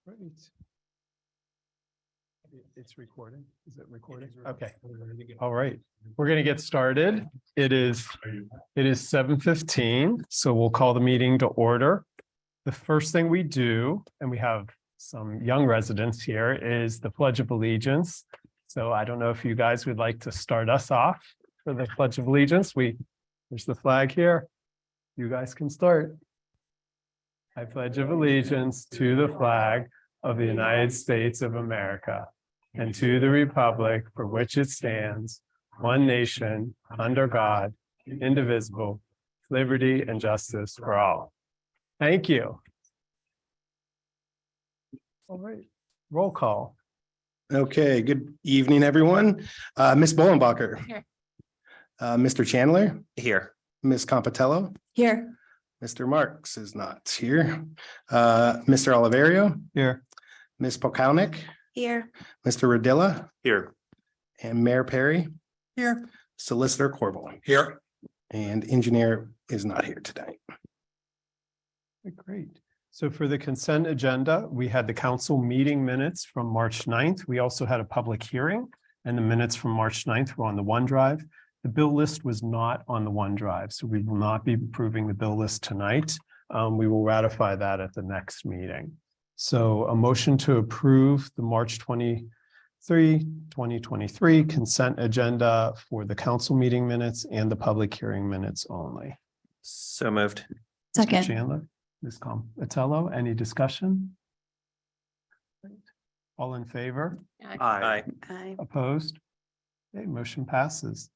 Great. It's recording. Is it recording? Okay. All right. We're going to get started. It is 7:15, so we'll call the meeting to order. The first thing we do, and we have some young residents here, is the Pledge of Allegiance. So I don't know if you guys would like to start us off for the Pledge of Allegiance. There's the flag here. You guys can start. I pledge of allegiance to the flag of the United States of America and to the republic for which it stands, one nation, under God, indivisible, with liberty and justice for all. Thank you. All right, roll call. Okay, good evening, everyone. Ms. Bolenbacher. Here. Mr. Chandler. Here. Ms. Compatello. Here. Mr. Marks is not here. Mr. Oliverio. Here. Ms. Pokawnik. Here. Mr. Radilla. Here. And Mayor Perry. Here. Solicitor Corbel. Here. And engineer is not here tonight. Great. So for the consent agenda, we had the council meeting minutes from March 9th. We also had a public hearing, and the minutes from March 9th were on the OneDrive. The bill list was not on the OneDrive, so we will not be approving the bill list tonight. We will ratify that at the next meeting. So a motion to approve the March 23, 2023 consent agenda for the council meeting minutes and the public hearing minutes only. So moved. Mr. Second. Chandler, Ms. Compatello, any discussion? All in favor? Aye. Aye. Opposed? Okay, motion passes.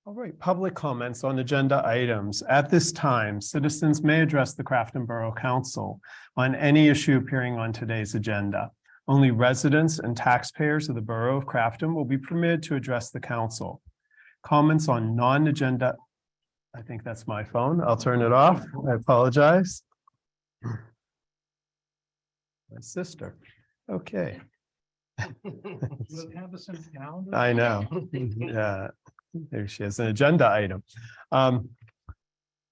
All right, public comments on agenda items. At this time, citizens may address the Crafton Borough Council on any issue appearing on today's agenda. Only residents and taxpayers of the Borough of Crafton will be permitted to address the council. Comments on non-agenda, I think that's my phone. I'll turn it off. I apologize. My sister. Okay. I know. Yeah. There she is, an agenda item. I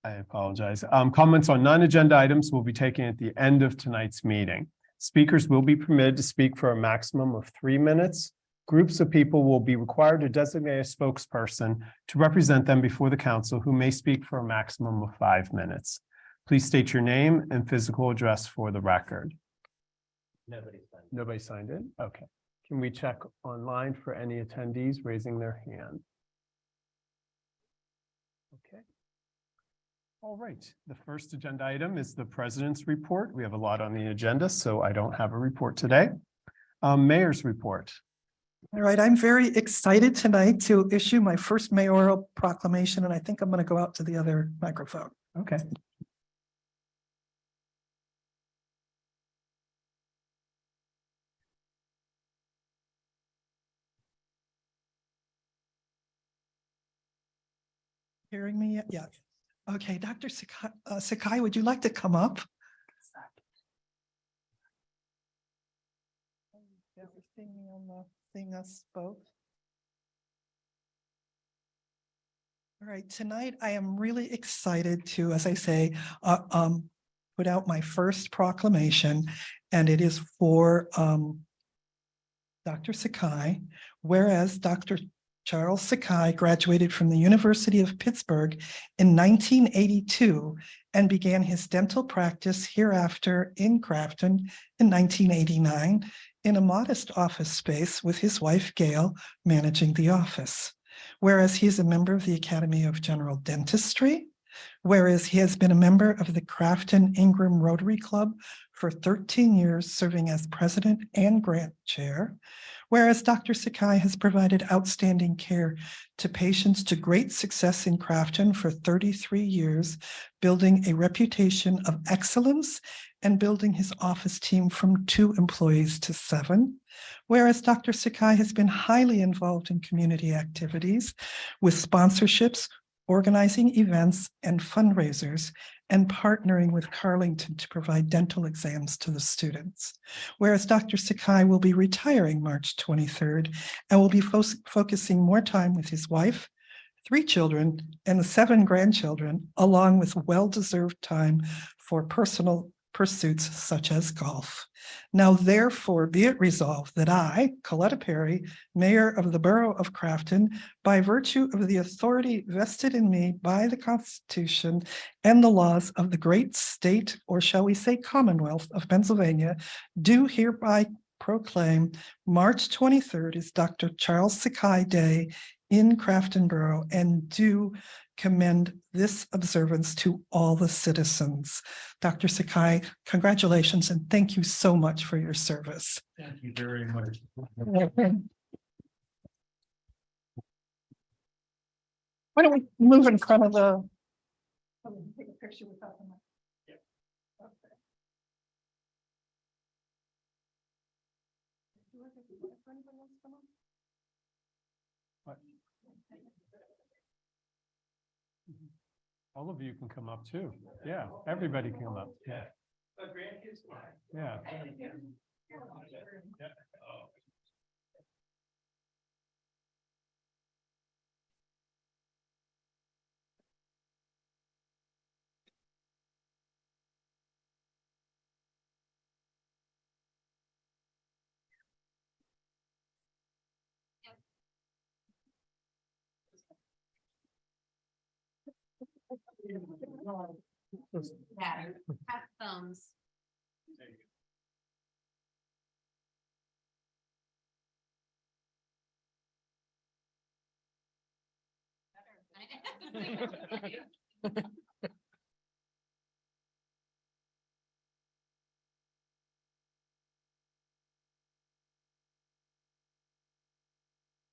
apologize. Comments on non-agenda items will be taken at the end of tonight's meeting. Speakers will be permitted to speak for a maximum of 3 minutes. Groups of people will be required to designate a spokesperson to represent them before the council, who may speak for a maximum of 5 minutes. Please state your name and physical address for the record. Nobody signed in? Okay. Can we check online for any attendees raising their hand? Okay. All right. The first agenda item is the president's report. We have a lot on the agenda, so I don't have a report today. Mayor's report. All right, I'm very excited tonight to issue my first mayoral proclamation, and I think I'm going to go out to the other microphone. Okay. Hearing me yet? Yeah. Okay, Dr. Sakai, would you like to come up? Everything on the thing us both. All right, tonight I am really excited to, as I say, put out my first proclamation, and it is for Dr. Sakai, whereas Dr. Charles Sakai graduated from the University of Pittsburgh in 1982 and began his dental practice hereafter in Crafton in 1989 in a modest office space with his wife, Gail, managing the office. Whereas he is a member of the Academy of General Dentistry, whereas he has been a member of the Crafton Ingram Rotary Club for 13 years, serving as president and grant chair, whereas Dr. Sakai has provided outstanding care to patients to great success in Crafton for 33 years, building a reputation of excellence and building his office team from 2 employees to 7. Whereas Dr. Sakai has been highly involved in community activities with sponsorships, organizing events and fundraisers, and partnering with Carlington to provide dental exams to the students. Whereas Dr. Sakai will be retiring March 23rd and will be focusing more time with his wife, 3 children, and 7 grandchildren, along with well-deserved time for personal pursuits such as golf. Now therefore be it resolved that I, Coletta Perry, Mayor of the Borough of Crafton, by virtue of the authority vested in me by the Constitution and the laws of the great state, or shall we say Commonwealth of Pennsylvania, do hereby proclaim March 23rd is Dr. Charles Sakai Day in Crafton Borough, and do commend this observance to all the citizens. Dr. Sakai, congratulations and thank you so much for your service. Thank you very much. Why don't we move in front of the. Take a picture without the mic. All of you can come up too. Yeah, everybody can come up. Yeah. Yeah. Yeah, have thumbs.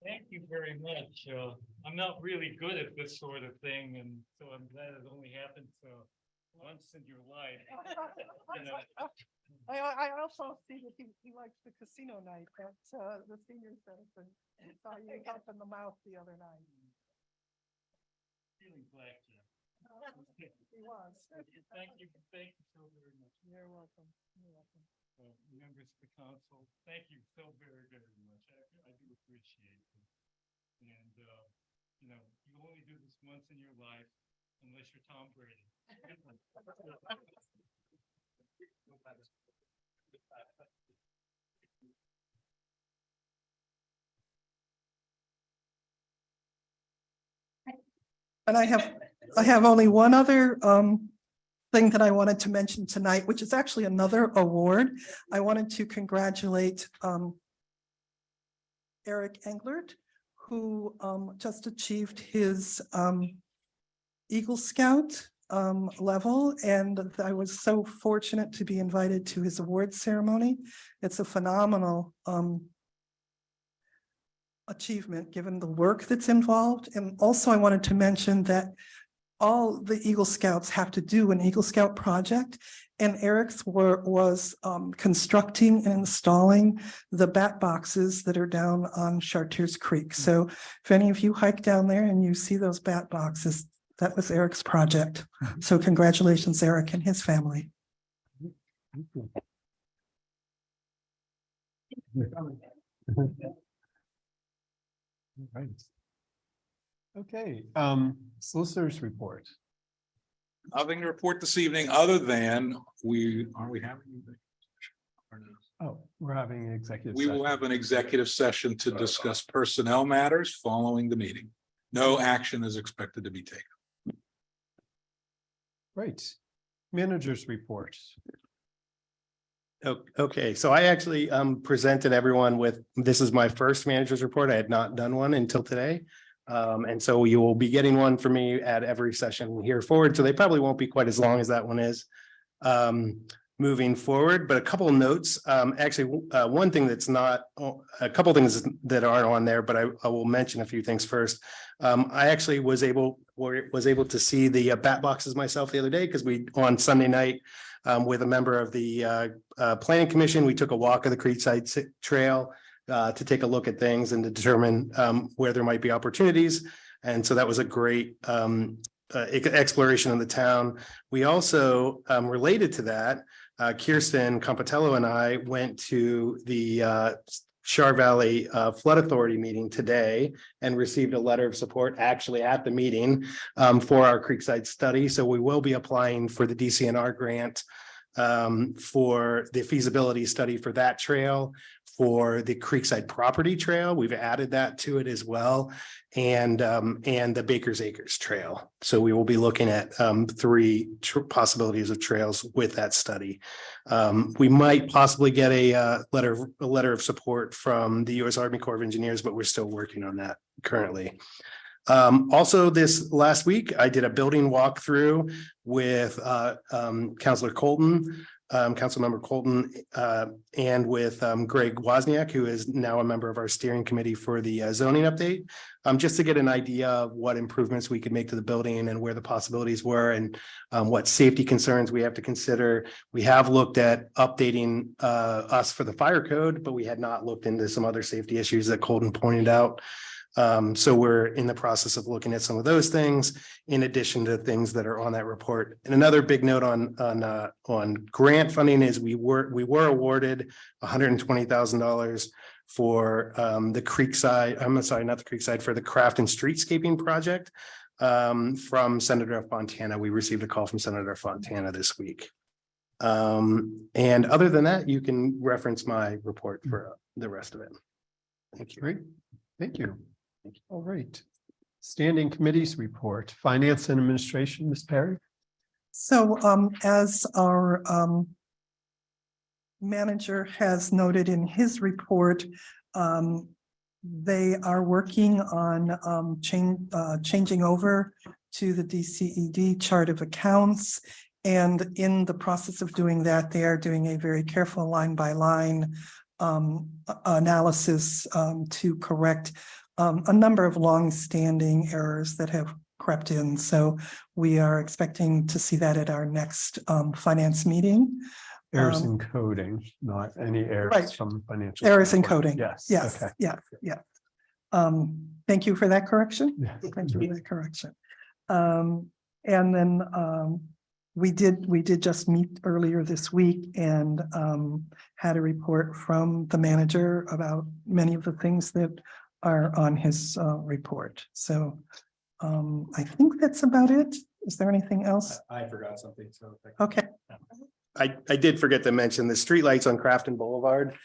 Thank you very much. I'm not really good at this sort of thing, and so I'm glad it only happened once in your life. You know. I also see that he likes the casino night at the senior center. Saw you helping them out the other night. Feeling blackjack. He was. Thank you so very much. You're welcome. You're welcome. Members of the council, thank you so very, very much. I do appreciate it. And, you know, you only do this once in your life, unless you're Tom Brady. And I have only one other thing that I wanted to mention tonight, which is actually another award. I wanted to congratulate Eric Englert, who just achieved his Eagle Scout level, and I was so fortunate to be invited to his award ceremony. It's a phenomenal achievement given the work that's involved. And also I wanted to mention that all the Eagle Scouts have to do an Eagle Scout project, and Eric's was constructing and installing the bat boxes that are down on Chartiers Creek. So if any of you hike down there and you see those bat boxes, that was Eric's project. So congratulations, Eric and his family. Right. Okay, solicitors report. Nothing to report this evening, other than are we having? Oh, we're having an executive. We will have an executive session to discuss personnel matters following the meeting. No action is expected to be taken. Great. Managers report. Okay, so I actually presented everyone with, this is my first manager's report. I had not done one until today. And so you will be getting one for me at every session here forward. So they probably won't be quite as long as that one is moving forward, but a couple of notes. Actually, one thing that's not, a couple of things that aren't on there, but I will mention a few things first. I actually was able to see the bat boxes myself the other day, because on Sunday night with a member of the planning commission, we took a walk of the Creekside Trail to take a look at things and to determine where there might be opportunities. And so that was a great exploration of the town. We also, related to that, Kirsten Compatello and I went to the Char Valley Flood Authority meeting today and received a letter of support actually at the meeting for our Creekside study. So we will be applying for the DCNR grant for the feasibility study for that trail, for the Creekside Property Trail. We've added that to it as well, and the Baker's Acres Trail. So we will be looking at three possibilities of trails with that study. We might possibly get a letter of support from the U.S. Army Corps of Engineers, but we're still working on that currently. Also this last week, I did a building walkthrough with Councilor Colton, Councilmember Colton, and with Greg Wozniak, who is now a member of our steering committee for the zoning update, just to get an idea of what improvements we could make to the building and where the possibilities were, and what safety concerns we have to consider. We have looked at updating us for the fire code, but we had not looked into some other safety issues that Colton pointed out. So we're in the process of looking at some of those things, in addition to things that are on that report. And another big note on grant funding is we were awarded $120,000 for the Creekside. I'm sorry, not the Creekside, for the Crafton streetscaping project from Senator Fontana. We received a call from Senator Fontana this week. And other than that, you can reference my report for the rest of it. Thank you. Great, thank you. All right. Standing committees report, Finance and Administration, Ms. Perry. So as our manager has noted in his report, they are working on changing over to the DCED chart of accounts. And in the process of doing that, they are doing a very careful line by line analysis to correct a number of long-standing errors that have crept in. So we are expecting to see that at our next finance meeting. Errors in coding, not any errors Right. from financial. Errors in report. coding. Yes. Yes, Okay. yeah. Thank you for that correction. Yeah. Thank you for that correction. And then we did just meet earlier this week and had a report from the manager about many of the things that are on his report. So I think that's about it. Is there anything else? I forgot something. So Okay. I did forget to mention the streetlights on Crafton Boulevard.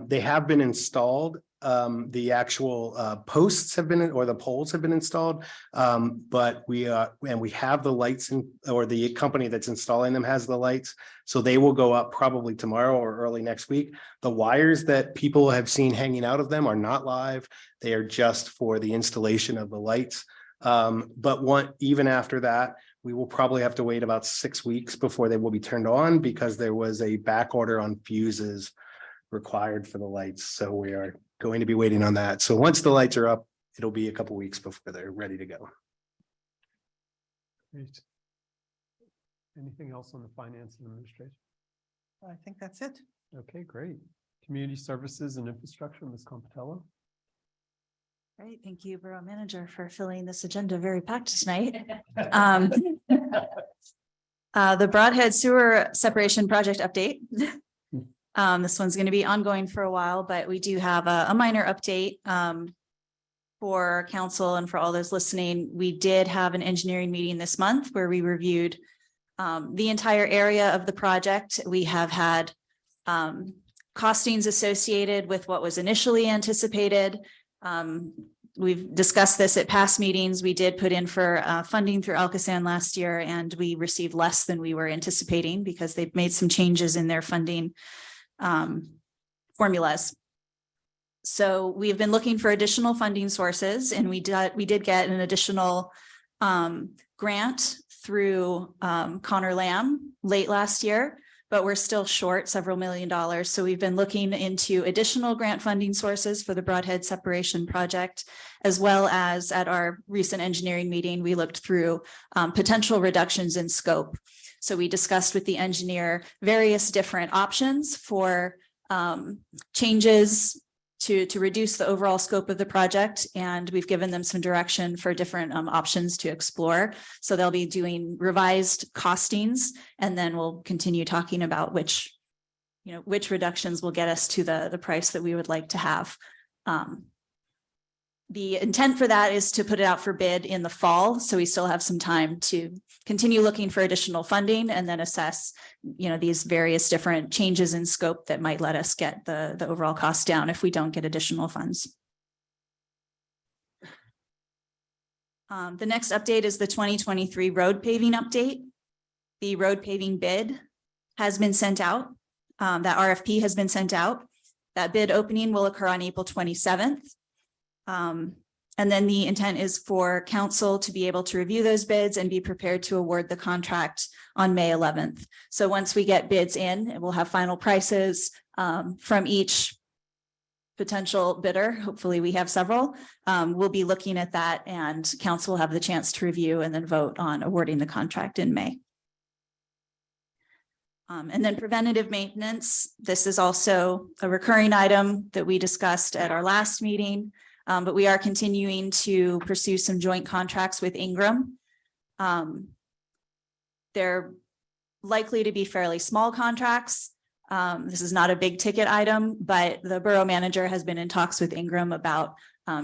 They have been installed. The actual posts have been, or the poles have been installed. But we have the lights in, or the company that's installing them has the lights. So they will go up probably tomorrow or early next week. The wires that people have seen hanging out of them are not live. They are just for the installation of the lights. But even after that, we will probably have to wait about 6 weeks before they will be turned on, because there was a back order on fuses required for the lights. So we are going to be waiting on that. So once the lights are up, it'll be a couple weeks before they're ready to go. Great. Anything else on the Finance and Administration? I think that's it. Okay, great. Community Services and Infrastructure, Ms. Compitello. Great, thank you, Borough Manager, for filling this agenda very packed tonight. The Broadhead Sewer Separation Project update. This one's going to be ongoing for a while, but we do have a minor update for council and for all those listening. We did have an engineering meeting this month where we reviewed the entire area of the project. We have had costings associated with what was initially anticipated. We've discussed this at past meetings. We did put in for funding through Alcosan last year, and we received less than we were anticipating because they've made some changes in their funding formulas. So we've been looking for additional funding sources, and we did get an additional grant through Connor Lamb late last year, but we're still short several $1,000,000. So we've been looking into additional grant funding sources for the Broadhead Separation Project, as well as at our recent engineering meeting, we looked through potential reductions in scope. So we discussed with the engineer various different options for changes to reduce the overall scope of the project. And we've given them some direction for different options to explore. So they'll be doing revised costings, and then we'll continue talking about which reductions will get us to the price that we would like to have. The intent for that is to put it out for bid in the fall, so we still have some time to continue looking for additional funding and then assess, these various different changes in scope that might let us get the overall cost down if we don't get additional funds. The next update is the 2023 road paving update. The road paving bid has been sent out. That RFP has been sent out. That bid opening will occur on April 27th. And then the intent is for council to be able to review those bids and be prepared to award the contract on May 11th. So once we get bids in, we'll have final prices from each potential bidder. Hopefully we have several. We'll be looking at that, and council will have the chance to review and then vote on awarding the contract in May. And then preventative maintenance. This is also a recurring item that we discussed at our last meeting. But we are continuing to pursue some joint contracts with Ingram. They're likely to be fairly small contracts. This is not a big ticket item, but the borough manager has been in talks with Ingram about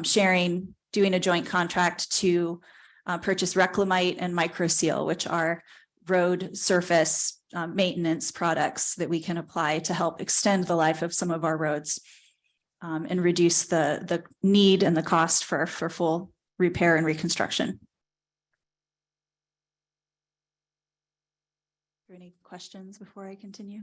doing a joint contract to purchase Reclamite and Microseal, which are road surface maintenance products that we can apply to help extend the life of some of our roads. And reduce the need and the cost for full repair and reconstruction. Are there any questions before I continue?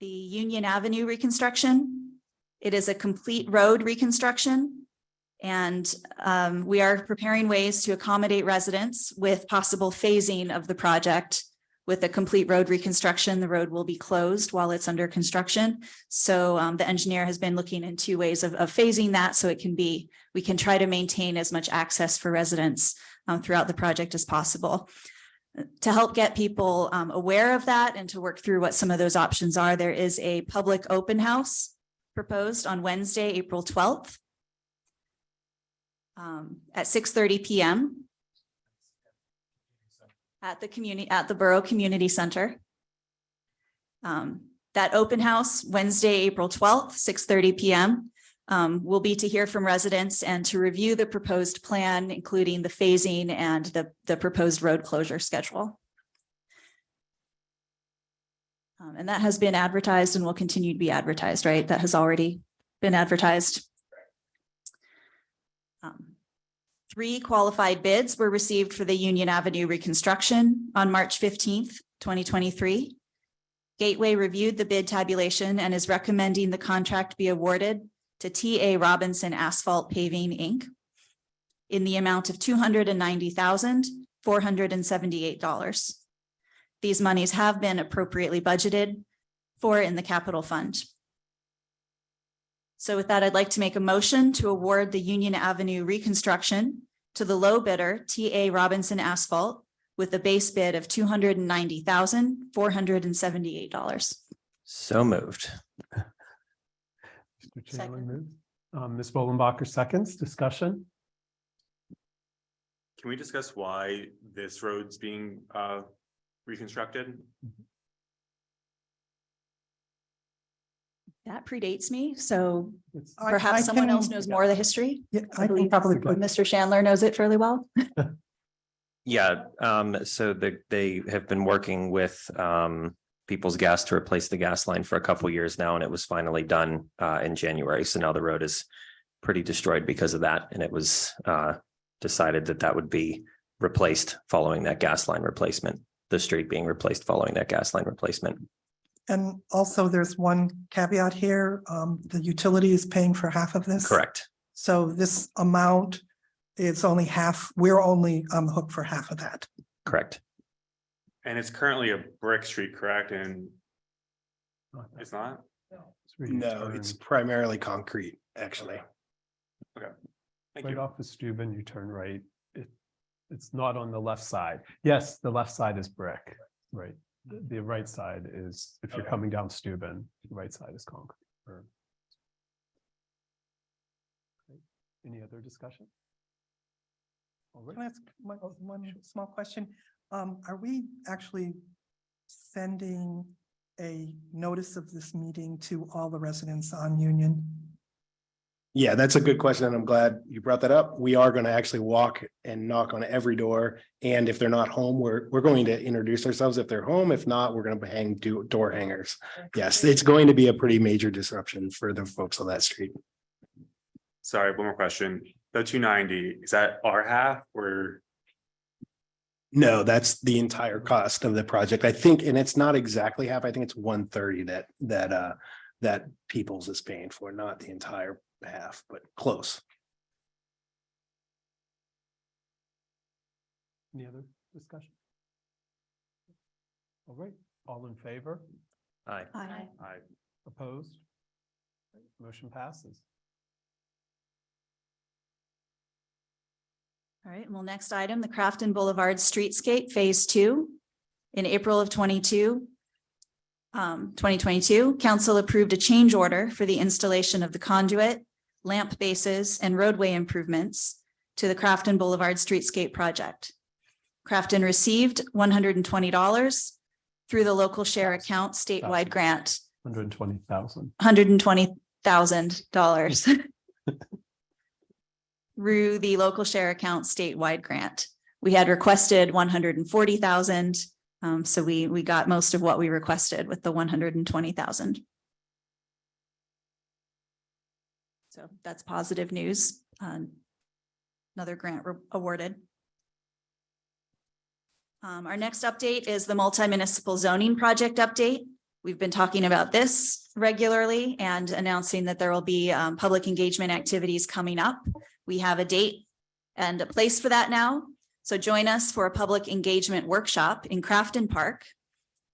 The Union Avenue reconstruction. It is a complete road reconstruction, and we are preparing ways to accommodate residents with possible phasing of the project. With a complete road reconstruction, the road will be closed while it's under construction. So the engineer has been looking into ways of phasing that, so we can try to maintain as much access for residents throughout the project as possible. To help get people aware of that and to work through what some of those options are, there is a public open house proposed on Wednesday, April 12th at 6:30 p.m. at the Borough Community Center. That open house, Wednesday, April 12th, 6:30 p.m. Will be to hear from residents and to review the proposed plan, including the phasing and the proposed road closure schedule. And that has been advertised and will continue to be advertised, right? That has already been advertised. 3 qualified bids were received for the Union Avenue reconstruction on March 15th, 2023. Gateway reviewed the bid tabulation and is recommending the contract be awarded to T.A. Robinson Asphalt Paving, Inc. in the amount of $290,478. These monies have been appropriately budgeted for in the capital fund. So with that, I'd like to make a motion to award the Union Avenue reconstruction to the low bidder, T.A. Robinson Asphalt, with a base bid of $290,478. So moved. Mr. Chandler moves. Ms. Bolenbacher seconds. Discussion. Can we discuss why this road's being reconstructed? That predates me, so It's- I perhaps someone can- else knows more of the history. Yeah, I I believe can probably. Mr. Chandler knows it fairly well. Yeah, so they have been working with People's Gas to replace the gas line for a couple of years now, and it was finally done in January. So now the road is pretty destroyed because of that, and it was decided that would be replaced following that gas line replacement. The street being replaced following that gas line replacement. And also there's one caveat here, the utility is paying for half of this. Correct. So this amount is only half, we're only on the hook for half of that. Correct. And it's currently a brick street, correct? And it's not? It's where you No, turn it's primarily concrete, actually. Thank right you. off of Steuben, you turn right. It's not on the left side. Yes, the left side is brick, right? The right side is, if you're coming down Steuben, the right side is concrete. Okay. Any other discussion? All right. Can I ask one small question? Are we actually sending a notice of this meeting to all the residents on Union? Yeah, that's a good question, and I'm glad you brought that up. We are going to actually walk and knock on every door. And if they're not home, we're going to introduce ourselves if they're home. If not, we're going to hang door hangers. Yes, it's going to be a pretty major disruption for the folks on that street. Sorry, one more question. The 290, is that our half or? No, that's the entire cost of the project. I think, and it's not exactly half. I think it's 130 that Peoples is paying for, not the entire half, but close. Any other discussion? All right, all in favor? Aye. Aye. I Opposed? Motion passes. All right, well, next item, the Crafton Boulevard Streetscape Phase 2. In April of 2022, council approved a change order for the installation of the conduit, lamp bases, and roadway improvements to the Crafton Boulevard Streetscape project. Crafton received $120 through the local share account statewide grant, $120,000. $120,000 through the local share account statewide grant. We had requested 140,000. So we got most of what we requested with the 120,000. So that's positive news. Another grant awarded. Our next update is the multi-municipal zoning project update. We've been talking about this regularly and announcing that there will be public engagement activities coming up. We have a date and a place for that now. So join us for a public engagement workshop in Crafton Park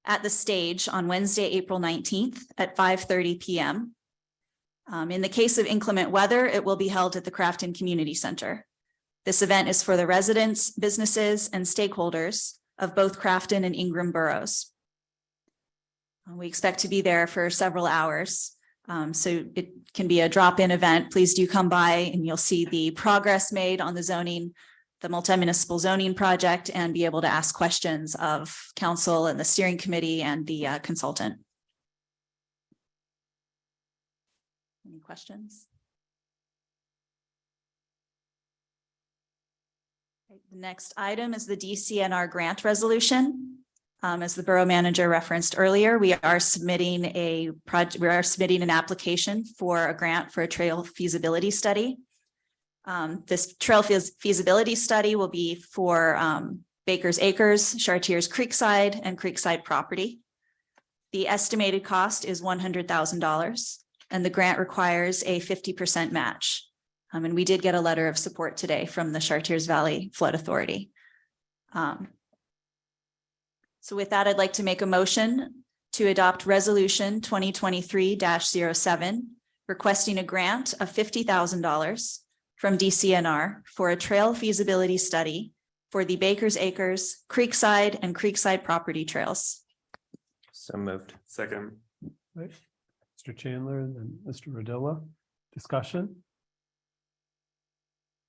at the stage on Wednesday, April 19th at 5:30 p.m. In the case of inclement weather, it will be held at the Crafton Community Center. This event is for the residents, businesses, and stakeholders of both Crafton and Ingram boroughs. We expect to be there for several hours. So it can be a drop-in event. Please do come by and you'll see the progress made on the zoning, the multi-municipal zoning project, and be able to ask questions of council and the steering committee and the consultant. Any questions? Okay, the next item is the DCNR grant resolution. As the borough manager referenced earlier, we are submitting an application for a grant for a trail feasibility study. This trail feasibility study will be for Baker's Acres, Chartiers Creekside, and Creekside property. The estimated cost is $100,000, and the grant requires a 50% match. And we did get a letter of support today from the Chartiers Valley Flood Authority. So with that, I'd like to make a motion to adopt Resolution 2023-07, requesting a grant of $50,000 from DCNR for a trail feasibility study for the Baker's Acres, Creekside, and Creekside property trails. So moved. second. Right. Mr. Chandler and then Mr. Rodilla. Discussion?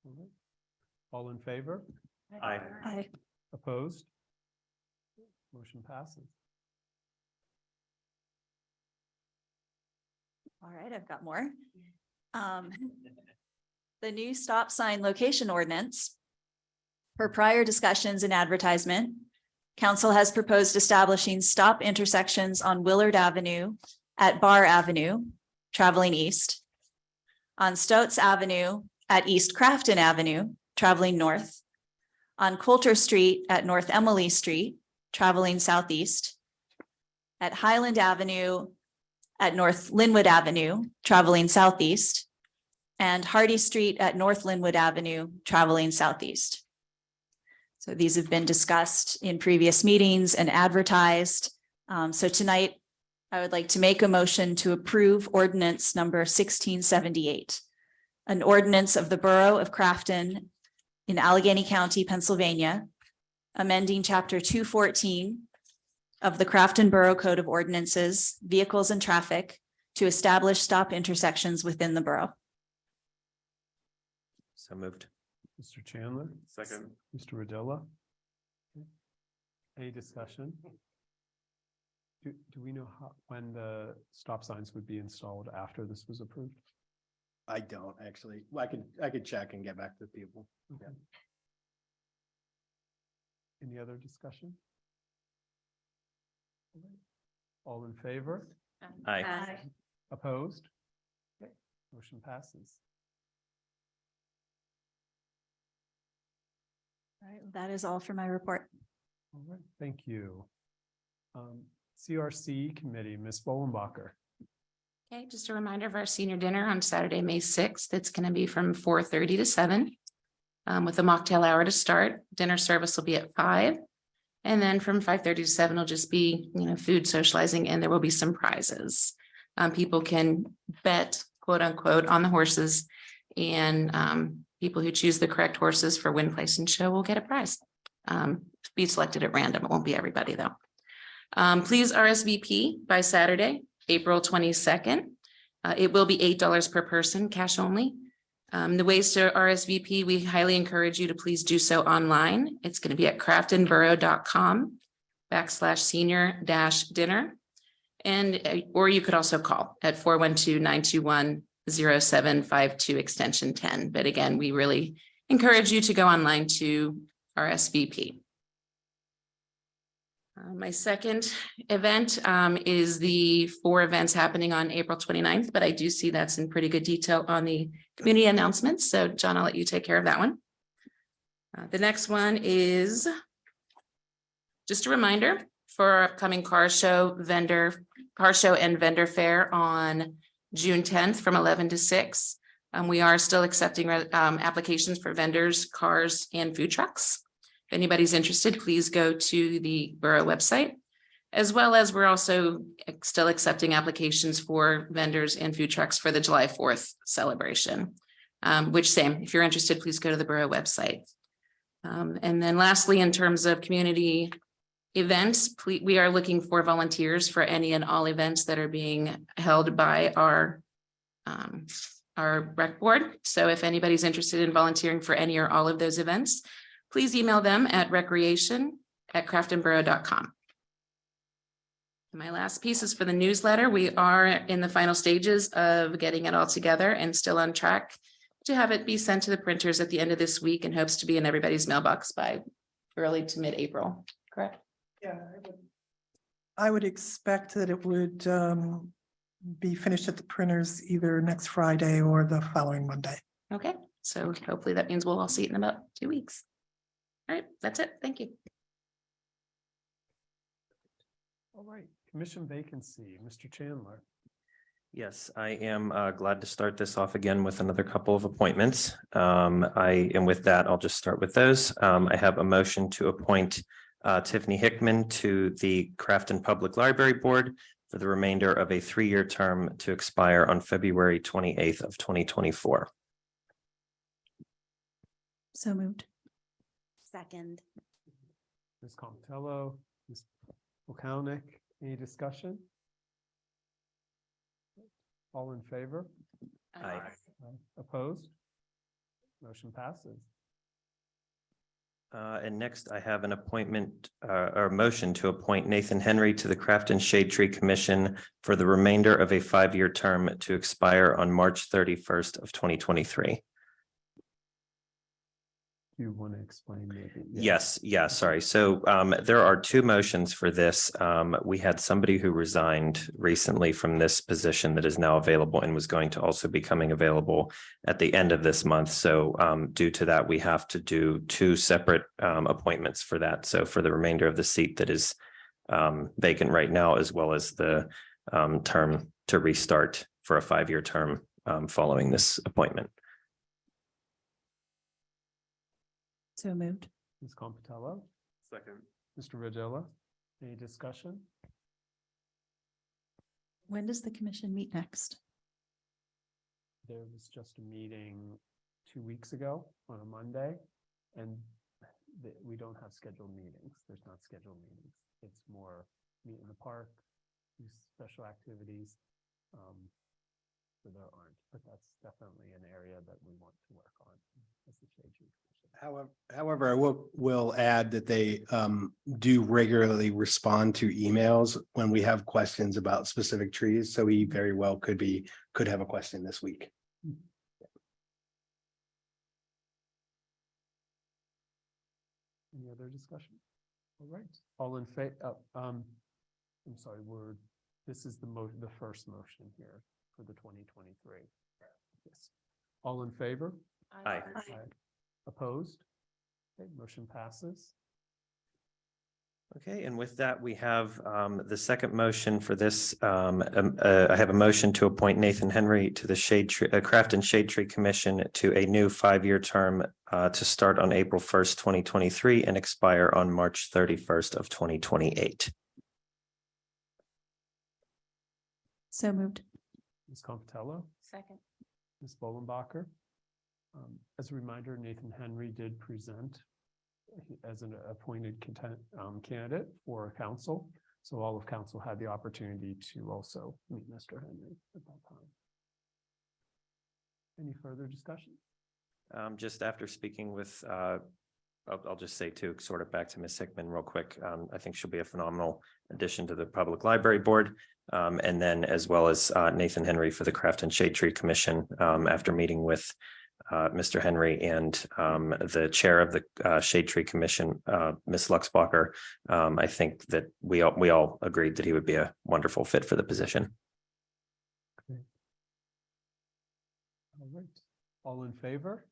All right. All in favor? Aye. Aye. Opposed? Motion passes. All right, I've got more. The new stop sign location ordinance. For prior discussions and advertisement, council has proposed establishing stop intersections on Willard Avenue at Barr Avenue, traveling east, on Stotts Avenue at East Crafton Avenue, traveling north, on Coulter Street at North Emily Street, traveling southeast, at Highland Avenue at North Linwood Avenue, traveling southeast, and Hardy Street at North Linwood Avenue, traveling southeast. So these have been discussed in previous meetings and advertised. So tonight, I would like to make a motion to approve ordinance number 1678, an ordinance of the Borough of Crafton in Allegheny County, Pennsylvania, amending chapter 214 of the Crafton Borough Code of Ordinances, Vehicles and Traffic, to establish stop intersections within the borough. So moved. Mr. Chandler, Second. Mr. Rodilla. Any discussion? Do we know when the stop signs would be installed after this was approved? I don't actually. Well, I could check and get back to people. Yeah. Any other discussion? All in favor? Aye. Opposed? Okay, motion passes. All right, that is all for my report. All right, thank you. CRC committee, Ms. Bolenbacher. Okay, just a reminder of our senior dinner on Saturday, May 6th. It's going to be from 4:30 to 7. With a mocktail hour to start. Dinner service will be at 5. And then from 5:30 to 7 will just be, food socializing, and there will be some prizes. People can bet, quote unquote, on the horses, and people who choose the correct horses for win, place, and show will get a prize. Be selected at random. It won't be everybody though. Please RSVP by Saturday, April 22nd. It will be $8 per person, cash only. The ways to RSVP, we highly encourage you to please do so online. It's going to be at craftonborough.com/senior-dinner. And, or you could also call at 412-921-0752 extension 10. But again, we really encourage you to go online to RSVP. My second event is the 4 events happening on April 29th, but I do see that's in pretty good detail on the community announcements. So John, I'll let you take care of that one. The next one is just a reminder for our upcoming car show and vendor fair on June 10th from 11 to 6. We are still accepting applications for vendors, cars, and food trucks. If anybody's interested, please go to the Borough website, as well as we're also still accepting applications for vendors and food trucks for the July 4th celebration, which same, if you're interested, please go to the Borough website. And then lastly, in terms of community events, we are looking for volunteers for any and all events that are being held by our rec board. So if anybody's interested in volunteering for any or all of those events, please email them at recreation@craftonborough.com. My last piece is for the newsletter. We are in the final stages of getting it all together and still on track to have it be sent to the printers at the end of this week, and hopes to be in everybody's mailbox by early to mid-April, correct? Yeah, I would expect that it would be finished at the printers either next Friday or the following Monday. Okay, so hopefully that means we'll all see it in about 2 weeks. All right, that's it. Thank you. All right, commission vacancy, Mr. Chandler. Yes, I am glad to start this off again with another couple of appointments. And with that, I'll just start with those. I have a motion to appoint Tiffany Hickman to the Crafton Public Library Board for the remainder of a 3-year term to expire on February 28th of 2024. So moved. Second. Ms. Comptello, Ms. O'Connor, any discussion? All in favor? Aye. Opposed? Motion passes. And next, I have an appointment or motion to appoint Nathan Henry to the Crafton Shade Tree Commission for the remainder of a 5-year term to expire on March 31st of 2023. You want to explain maybe? Yes, yeah, sorry. So there are 2 motions for this. We had somebody who resigned recently from this position that is now available and was going to also be coming available at the end of this month. So due to that, we have to do 2 separate appointments for that. So for the remainder of the seat that is vacant right now, as well as the term to restart for a 5-year term following this appointment. So moved. Ms. Comptello, Second. Mr. Rodilla, any discussion? When does the commission meet next? There was just a meeting 2 weeks ago on a Monday, and we don't have scheduled meetings. There's not scheduled meetings. It's more meet in the park, do special activities. So there aren't, but that's definitely an area that we want to work on as the Shade Tree Commission. However, I will add that they do regularly respond to emails when we have questions about specific trees. So he very well could have a question this week. Any other discussion? All right, all in favor, I'm sorry, this is the first motion here for the 2023. Yes. All in favor? Aye. Opposed? Okay, motion passes. Okay, and with that, we have the second motion for this. I have a motion to appoint Nathan Henry to the Crafton Shade Tree Commission to a new 5-year term to start on April 1st, 2023 and expire on March 31st of 2028. So moved. Ms. Compitello, Second. Ms. Bolenbacher. As a reminder, Nathan Henry did present as an appointed candidate for council. So all of council had the opportunity to also meet Mr. Henry at that time. Any further discussion? Just after speaking with, I'll just say too, sort of back to Ms. Hickman real quick. I think she'll be a phenomenal addition to the Public Library Board. And then as well as Nathan Henry for the Crafton Shade Tree Commission, after meeting with Mr. Henry and the chair of the Shade Tree Commission, Ms. Luxbacher. I think that we all agreed that he would be a wonderful fit for the position. Okay. All right, all in favor?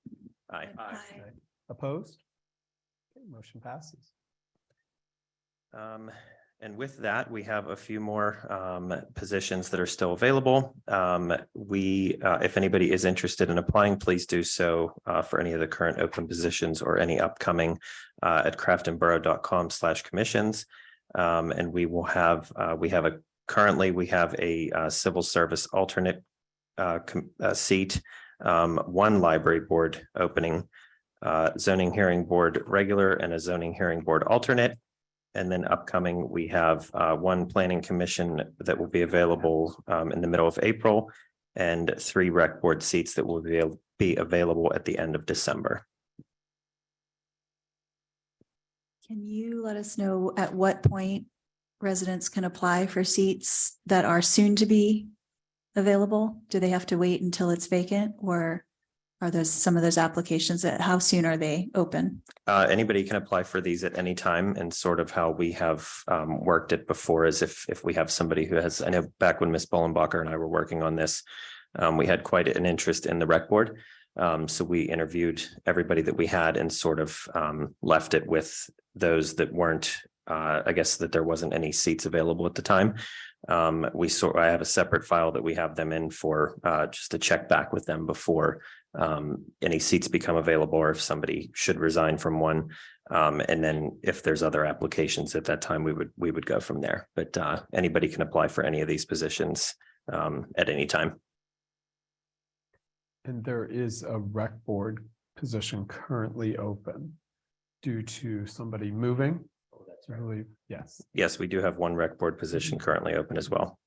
Aye. Okay. Opposed? Okay, motion passes. And with that, we have a few more positions that are still available. If anybody is interested in applying, please do so for any of the current open positions or any upcoming at craftonborough.com/commissions. And we will have, currently we have a civil service alternate seat, one library board opening, zoning hearing board regular and a zoning hearing board alternate. And then upcoming, we have one planning commission that will be available in the middle of April and 3 rec board seats that will be available at the end of December. Can you let us know at what point residents can apply for seats that are soon to be available? Do they have to wait until it's vacant, or are those some of those applications how soon are they open? Anybody can apply for these at any time, and sort of how we have worked it before is if we have somebody who has, I know back when Ms. Bolenbacher and I were working on this, we had quite an interest in the rec board. So we interviewed everybody that we had and sort of left it with those that weren't, I guess that there wasn't any seats available at the time. I have a separate file that we have them in for just to check back with them before any seats become available, or if somebody should resign from one. And then if there's other applications at that time, we would go from there. But anybody can apply for any of these positions at any time. And there is a rec board position currently open due to somebody moving. Oh, that's right. Yes. Yes, we do have one rec board position currently open as well.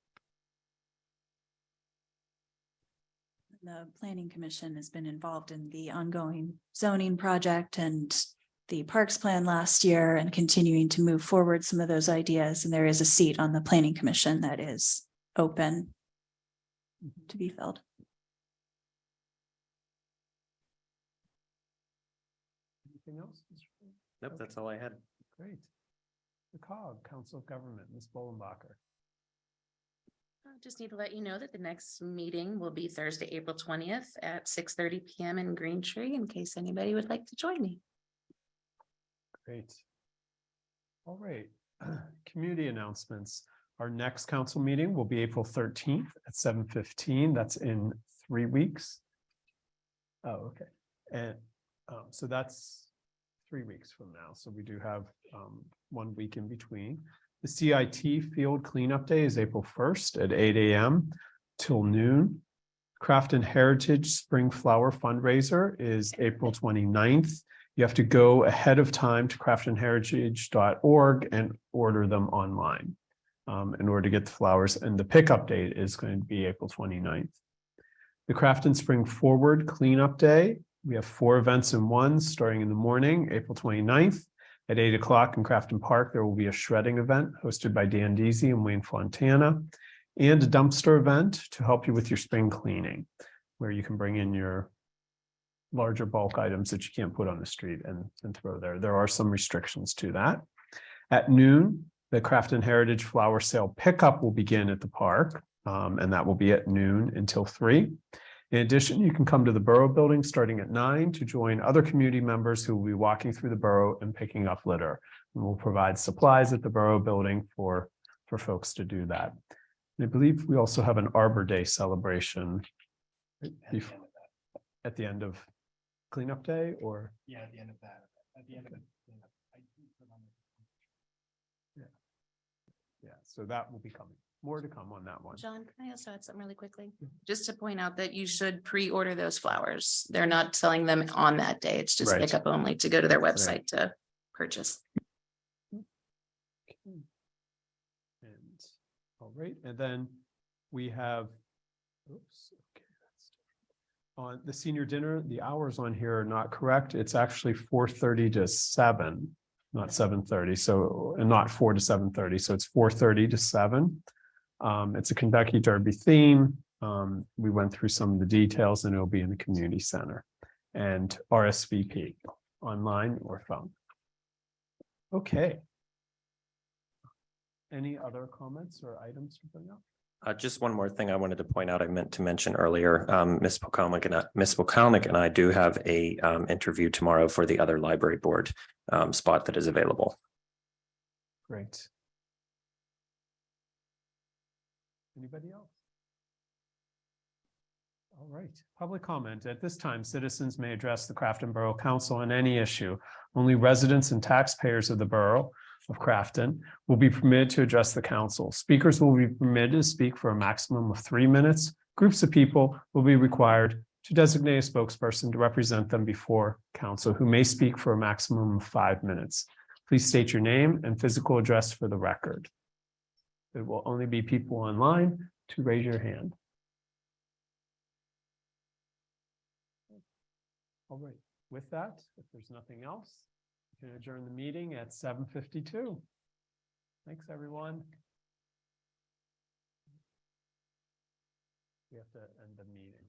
The Planning Commission has been involved in the ongoing zoning project and the parks plan last year, and continuing to move forward some of those ideas. And there is a seat on the Planning Commission that is open to be filled. Anything else? Nope, that's all I had. Great. The COG, Council of Government, Ms. Bolenbacher. I just need to let you know that the next meeting will be Thursday, April 20th at 6:30 p.m. in Green Tree, in case anybody would like to join me. Great. All right. Community announcements. Our next council meeting will be April 13th at 7:15. That's in 3 weeks. Oh, okay. And so that's 3 weeks from now. So we do have 1 week in between. The CIT Field Cleanup Day is April 1st at 8 a.m. till noon. Crafton Heritage Spring Flower Fundraiser is April 29th. You have to go ahead of time to craftonheritage.org and order them online in order to get the flowers. And the pickup date is going to be April 29th. The Crafton Spring Forward Cleanup Day. We have 4 events in one, starting in the morning, April 29th. At 8 o'clock in Crafton Park, there will be a shredding event hosted by Dan Deasy and Wayne Fontana, and a dumpster event to help you with your spring cleaning, where you can bring in your larger bulk items that you can't put on the street and throw there. There are some restrictions to that. At noon, the Crafton Heritage Flower Sale pickup will begin at the park, and that will be at noon until 3. In addition, you can come to the Borough Building starting at 9 to join other community members who will be walking through the borough and picking up litter. And we'll provide supplies at the Borough Building for folks to do that. And I believe we also have an Arbor Day celebration at the end of cleanup day, or? Yeah, at the end of that. At the end of it. Yeah, so that will be coming. More to come on that one. John, can I also add something really quickly? Just to point out that you should pre-order those flowers. They're not selling them on that day. It's just Right. pickup only to go to their website to purchase. And all right, and then we have on the senior dinner, the hours on here are not correct. It's actually 4:30 to 7, not 7:30. So, and not 4 to 7:30. So it's 4:30 to 7. It's a Kentucky Derby theme. We went through some of the details, and it'll be in the community center and RSVP online or phone. Okay. Any other comments or items to bring up? Just one more thing I wanted to point out, I meant to mention earlier, Ms. Pokalnik and I do have a interview tomorrow for the other library board spot that is available. Great. Anybody else? All right, public comment. At this time, citizens may address the Crafton Borough Council on any issue. Only residents and taxpayers of the borough of Crafton will be permitted to address the council. Speakers will be permitted to speak for a maximum of 3 minutes. Groups of people will be required to designate a spokesperson to represent them before council, who may speak for a maximum of 5 minutes. Please state your name and physical address for the record. It will only be people online to raise your hand. All right, with that, if there's nothing else, we can adjourn the meeting at 7:52. Thanks, everyone. We have to end the meeting.